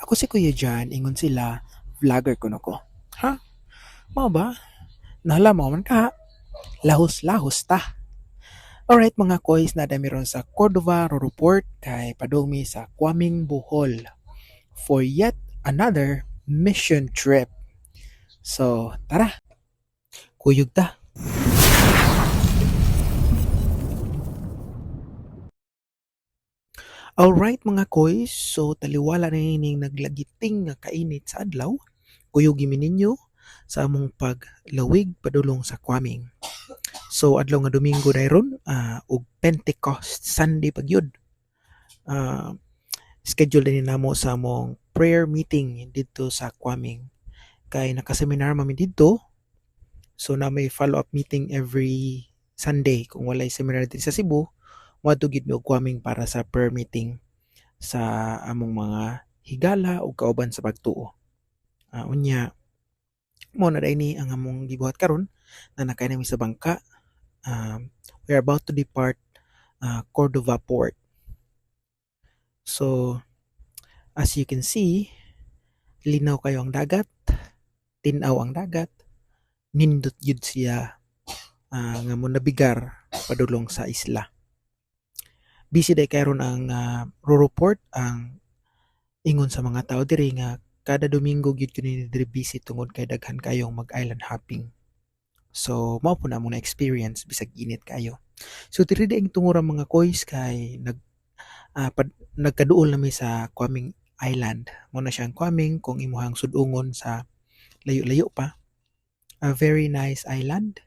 Ako si Kuya Jan, ingon sila, vlogger ko ko. Ha? Mao ba? Nahala mo man ka. Lahos-lahos ta. Alright mga koys, na ron sa Cordova Report kay padumi sa Kwaming Bohol for yet another mission trip. So, tara, kuyog ta. Alright mga koys, so taliwala na ining naglagiting nga kainit sa adlaw. Kuyog gimi ninyo sa among paglawig padulong sa Kwaming. So adlaw nga Domingo dayron ug Pentecost Sunday pagyud. Schedule din namo sa among prayer meeting dito sa Kwaming. Kay nakaseminar mami dito. So na may follow-up meeting every Sunday kung walay seminar dito sa Cebu. Wadto gid mi og Kwaming para sa prayer meeting sa among mga higala o kauban sa pagtuo. Unya mo na ni ang among gibuhat karon na nakay nami sa bangka. We are about to depart Cordova Port. So, as you can see, linaw kayo ang dagat, tinaw ang dagat, nindot yun siya nga mo nabigar padulong sa isla. Busy day karon ang Roro-Port, ang ingon sa mga tao diri nga kada Domingo gyud kini diri busy tungod kay daghan kayong mag-island hopping. So, mao po na mong experience bisag init kayo. So, diri ang tungura mga koys kay nagkaduol na mi sa Kwaming Island. Mo na siyang Kwaming kung imuhang sudungon sa layo-layo pa. A very nice island,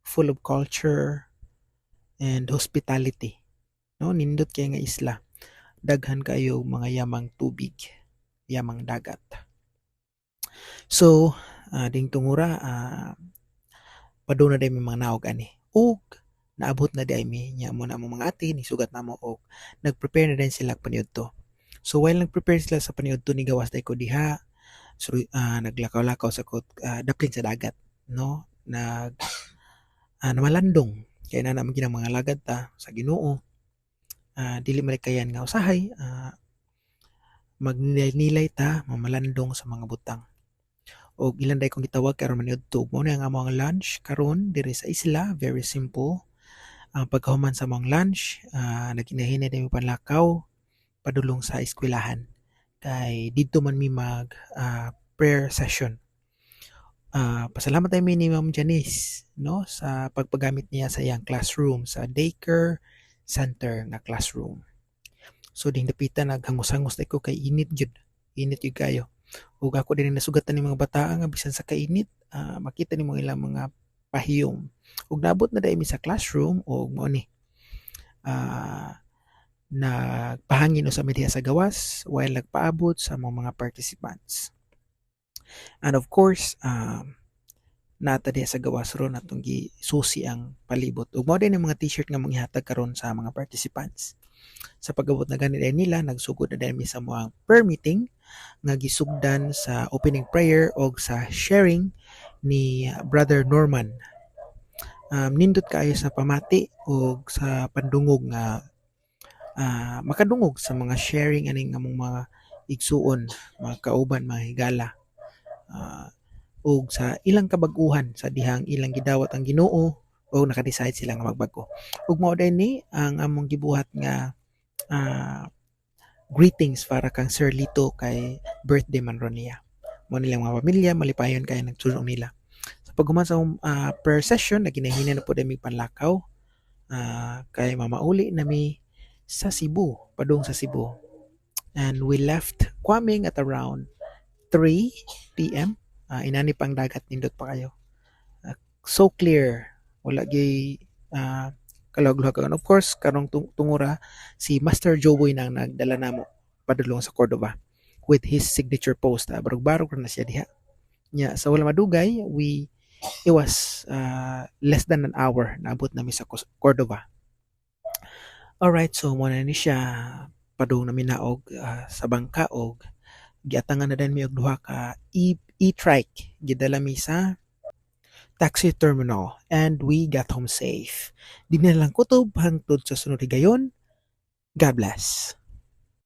full of culture and hospitality. No, nindot kay nga isla. Daghan kayo mga yamang tubig, yamang dagat. So, ding tungura paduna day may mga naog ani. Ug naabot na day mi nya mo na mo mga ate ni sugat na mo og nag-prepare na din sila paniudto. So while nag-prepare sila sa paniudto ni gawas day ko diha, so naglakaw-lakaw sa dapling sa dagat, no? Namalandong kay na naman ginang mga lagad ta sa Ginoo. Dili malikayan nga usahay, magnilay ta mamalandong sa mga butang. O ilan day kong gitawag karon maniudto mo na ang among lunch karon diri sa isla, very simple. Ang pagkahuman sa among lunch, naginahinay din mi panlakaw padulong sa eskwelahan. Kay dito man mi mag prayer session. Pasalamat tayo ni Ma'am Janice, no, sa pagpagamit niya sa iyang classroom sa daycare center na classroom. So ding dapitan naghangos-hangos ko kay init jud kayo. Ug ako din nasugatan ni mga bata nga bisan sa kainit, makita ni mo ilang mga pahiyom. Ug naabot na dai mi sa classroom ug mao ni nagpahangin sa media sa gawas while nagpaabot sa mga participants. And of course, nata diha sa gawas ron atong gisusi ang palibot. Ug mao din ang mga t-shirt nga manghihatag karon sa mga participants. Sa pag-abot na gani nila, nagsugod na din mi sa mga prayer meeting nga gisugdan sa opening prayer o sa sharing ni Brother Norman. Nindot kayo sa pamati o sa pandungog nga makadungog sa mga sharing aning among mga igsuon, mga kauban, mga higala. O sa ilang kabag-uhan sa dihang ilang gidawat ang Ginoo o naka-decide sila nga magbago. Ug mao din ni ang among gibuhat nga greetings para kang Sir Lito kay birthday man ron niya. Mo nilang mga pamilya malipayon kay nagsulong nila. Sa paghuman sa prayer session naginahina na po dami panlakaw kay mamauli nami sa Cebu, padung sa Cebu. And we left Kwaming at around 3 p.m. Inani pang dagat nindot pa kayo. So clear, wala gay kalawag-luhag. Of course, karong tungura si Master Joboy nang nagdala namo padulong sa Cordova with his signature post. Barog-barog na siya diha. Nya sa wala madugay, it was less than an hour naabot nami sa Cordova. Alright, so muna ni siya padung namin naog sa bangka og giatangan na din mi og duha ka e-trike gidala mi sa taxi terminal and we got home safe. Di na lang kutob hangtod sa sunod higayon. God bless.